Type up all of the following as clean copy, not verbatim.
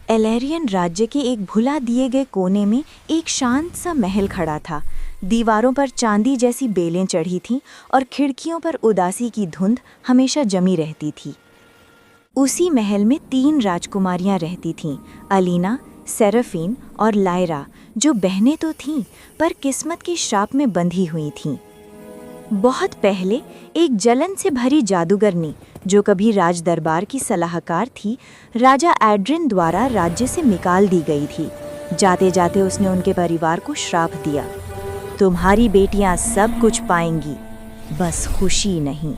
एलेरियन राज्य के एक भुला दिए गए कोने में एक शांत सा महल खड़ा था। दीवारों पर चांदी जैसी बेलें चढ़ी थीं और खिड़कियों पर उदासी की धुंध हमेशा जमी रहती थी। उसी महल में 3 राजकुमारियां रहती थीं, अलीना, सेराफीन और लायरा, जो बहनें तो थीं पर किस्मत के श्राप में बंधी हुई थीं। बहुत पहले एक जलन से भरी जादूगरनी, जो कभी राज दरबार की सलाहकार थी, राजा एड्रिन द्वारा राज्य से निकाल दी गई थी। जाते जाते उसने उनके परिवार को श्राप दिया, तुम्हारी बेटियां सब कुछ पाएंगी, बस खुशी नहीं।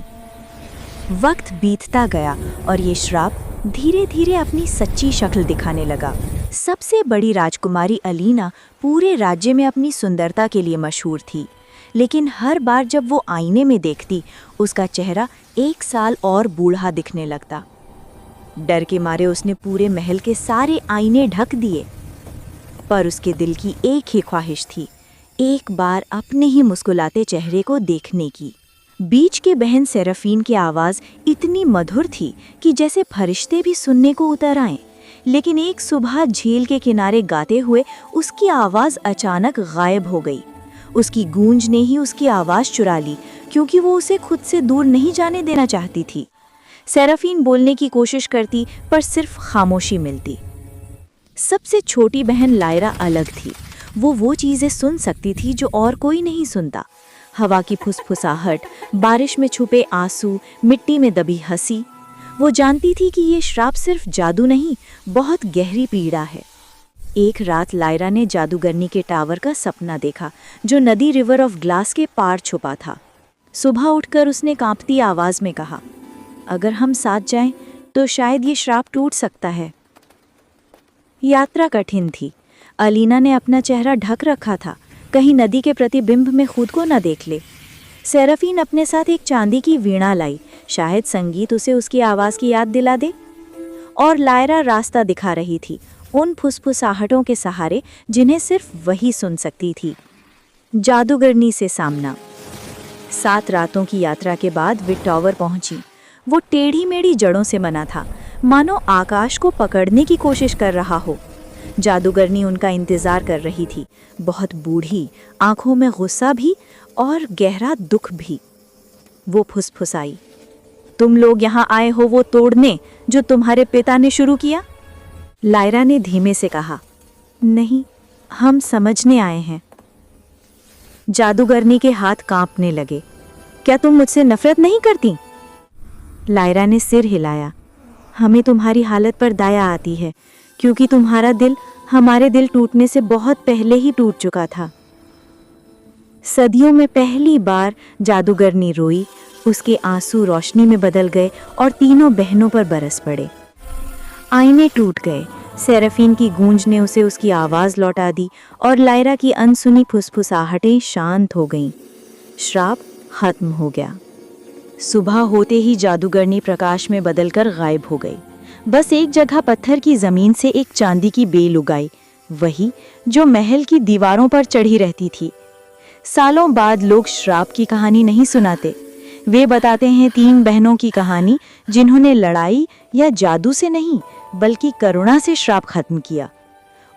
वक्त बीतता गया और ये श्राप धीरे धीरे अपनी सच्ची शक्ल दिखाने लगा। सबसे बड़ी राजकुमारी अलीना पूरे राज्य में अपनी सुंदरता के लिए मशहूर थी, लेकिन हर बार जब वो आईने में देखती, उसका चेहरा 1 साल और बूढ़ा दिखने लगता। डर के मारे उसने पूरे महल के सारे आईने ढक दिए, पर उसके दिल की एक ही ख्वाहिश थी, एक बार अपने ही मुस्कुराते चेहरे को देखने की। बीच के बहन सेराफीन की आवाज़ इतनी मधुर थी कि जैसे फरिश्ते भी सुनने को उतर आए, लेकिन एक सुबह झील के किनारे गाते हुए उसकी आवाज़ अचानक गायब हो गई। उसकी गूंज ने ही उसकी आवाज़ चुरा ली, क्योंकि वो उसे खुद से दूर नहीं जाने देना चाहती थी। सेराफीन बोलने की कोशिश करती, पर सिर्फ खामोशी मिलती। सबसे छोटी बहन लायरा अलग थी। वो चीज़ें सुन सकती थी जो और कोई नहीं सुनता। हवा की फुसफुसाहट, बारिश में छुपे आंसू, मिट्टी में दबी हंसी। वो जानती थी कि ये श्राप सिर्फ जादू नहीं, बहुत गहरी पीड़ा है। एक रात लायरा ने जादूगरनी के टावर का सपना देखा, जो नदी रिवर ऑफ ग्लास के पार छुपा था। सुबह उठकर उसने कांपती आवाज़ में कहा, अगर हम साथ जाएं तो शायद ये श्राप टूट सकता है। यात्रा कठिन थी। अलीना ने अपना चेहरा ढक रखा था, कहीं नदी के प्रतिबिंब में खुद को न देख ले। सेराफीन अपने साथ एक चांदी की वीणा लाई, शायद संगीत उसे उसकी आवाज़ की याद दिला दे। और लायरा रास्ता दिखा रही थी, उन फुसफुसाहटों के सहारे जिन्हें सिर्फ वही सुन सकती थी। जादूगरनी से सामना। 7 रातों की यात्रा के बाद वे टावर पहुंची। वो टेढ़ी मेढ़ी जड़ों से बना था, मानो आकाश को पकड़ने की कोशिश कर रहा हो। जादूगरनी उनका इंतजार कर रही थी, बहुत बूढ़ी, आंखों में गुस्सा भी और गहरा दुख भी। वो फुसफुसाई, तुम लोग यहाँ आए हो वो तोड़ने जो तुम्हारे पिता ने शुरू किया? लायरा ने धीमे से कहा, नहीं, हम समझने आए हैं। जादूगरनी के हाथ कांपने लगे। क्या तुम मुझसे नफरत नहीं करती? लायरा ने सिर हिलाया। हमें तुम्हारी हालत पर दया आती है, क्योंकि तुम्हारा दिल हमारे दिल टूटने से बहुत पहले ही टूट चुका था। सदियों में पहली बार जादूगरनी रोई, उसके आंसू रोशनी में बदल गए और तीनों बहनों पर बरस पड़े। आईने टूट गए, सेराफीन की गूंज ने उसे उसकी आवाज़ लौटा दी और लायरा की अनसुनी फुसफुसाहटें शांत हो गईं। श्राप खत्म हो गया। सुबह होते ही जादूगरनी प्रकाश में बदलकर गायब हो गई। बस एक जगह पत्थर की ज़मीन से एक चांदी की बेल उगाई, वही जो महल की दीवारों पर चढ़ी रहती थी। सालों बाद लोग श्राप की कहानी नहीं सुनाते, वे बताते हैं 3 बहनों की कहानी, जिन्होंने लड़ाई या जादू से नहीं बल्कि करुणा से श्राप खत्म किया।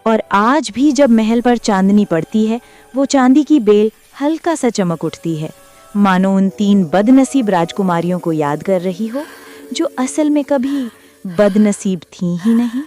और आज भी जब महल पर चांदनी पड़ती है, वो चांदी की बेल हल्का सा चमक उठती है, मानो उन 3 बदनसीब राजकुमारियों को याद कर रही हो, जो असल में कभी बदनसीब थी ही नहीं।